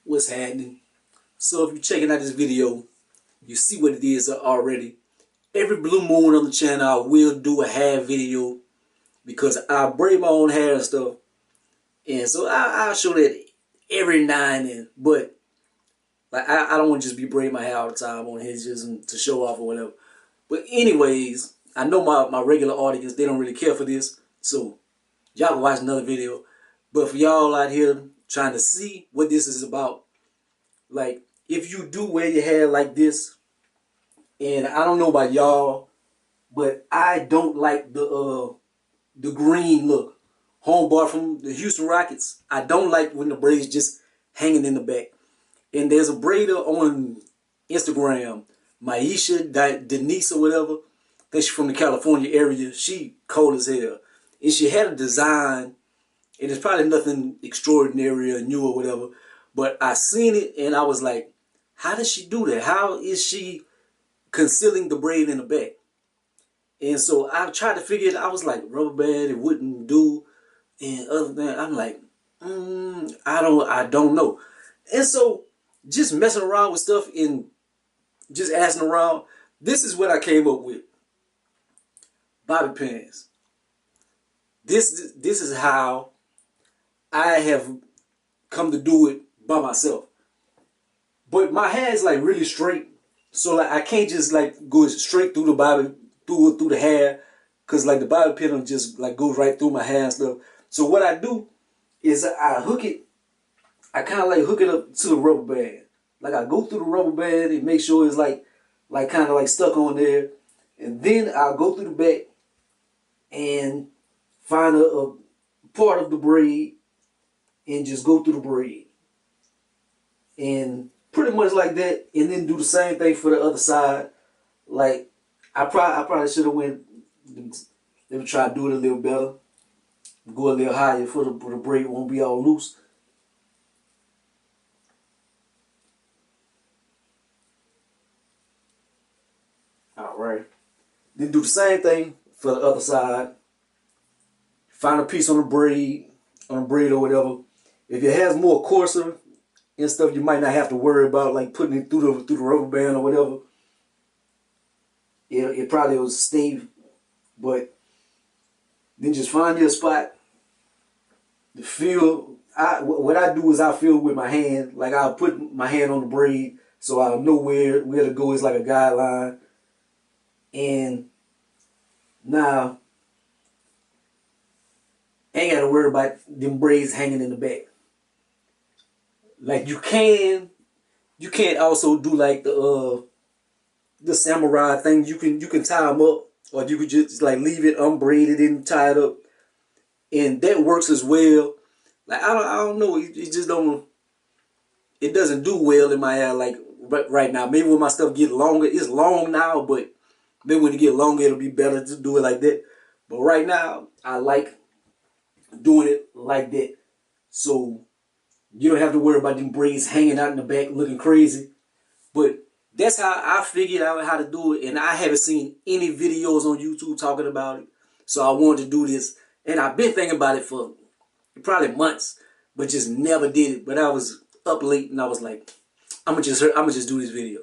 What's happening? So if you're checking out this video, you see what it is already. Every blue moon on the channel, I will do a hair video because I braid my own hair and stuff. And so I'll show that every now and then. But like I don't want to just be braiding my hair all the time on here just to show off or whatever. But anyways, I know my regular audience, they don't really care for this. So y'all can watch another video. But for y'all out here trying to see what this is about, like if you do wear your hair like this, and I don't know about y'all, but I don't like the green look. Homeboy from the Houston Rockets, I don't like when the braids just hanging in the back. And there's a braider on Instagram, Maisha Denise or whatever. I think she's from the California area. She cold as hell. And she had a design, and it's probably nothing extraordinary or new or whatever. But I seen it and I was like, how does she do that? How is she concealing the braid in the back? And so I tried to figure it out. I was like, rubber band, it wouldn't do. And other than that, I'm like, I don't know. And so just messing around with stuff and just asking around, this is what I came up with. Bobby pins. This is how I have come to do it by myself. But my hair is like really straight. So like I can't just like go straight through the bobby, through the hair. Cause like the bobby pin just like goes right through my hair and stuff. So what I do is I hook it, I kind of like hook it up to the rubber band. Like I go through the rubber band and make sure it's like kind of like stuck on there. And then I'll go through the back and find a part of the braid and just go through the braid. And pretty much like that. And then do the same thing for the other side. Like I probably should have went, let me try to do it a little better. Go a little higher for the braid won't be all loose. Alright. Then do the same thing for the other side. Find a piece on the braid or whatever. If it has more coarser and stuff, you might not have to worry about like putting it through the rubber band or whatever. It probably will stay, but then just find your spot. The feel, what I do is I feel with my hand. Like I'll put my hand on the braid so I'll know where to go. It's like a guideline. And now, ain't got to worry about them braids hanging in the back. Like you can't also do like the samurai thing. You can tie them up, or you could just like leave it unbraided and tied up, and that works as well. Like I don't know. It just don't. It doesn't do well in my hair like right now. Maybe when my stuff get longer, it's long now, but maybe when it get longer, it'll be better to do it like that. But right now, I like doing it like that, so you don't have to worry about them braids hanging out in the back looking crazy. But that's how I figured out how to do it, and I haven't seen any videos on YouTube talking about it. So I wanted to do this, and I've been thinking about it for probably months, but just never did it. But I was up late, and I was like, I'ma just do this video.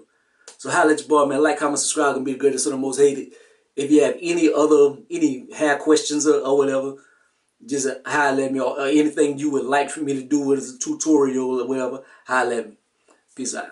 So holla at your boy, man. Like, comment, subscribe, and be the greatest or the most hated. If you have any hair questions or whatever, just holla at me, or anything you would like for me to do as a tutorial or whatever, holla at me. Peace out.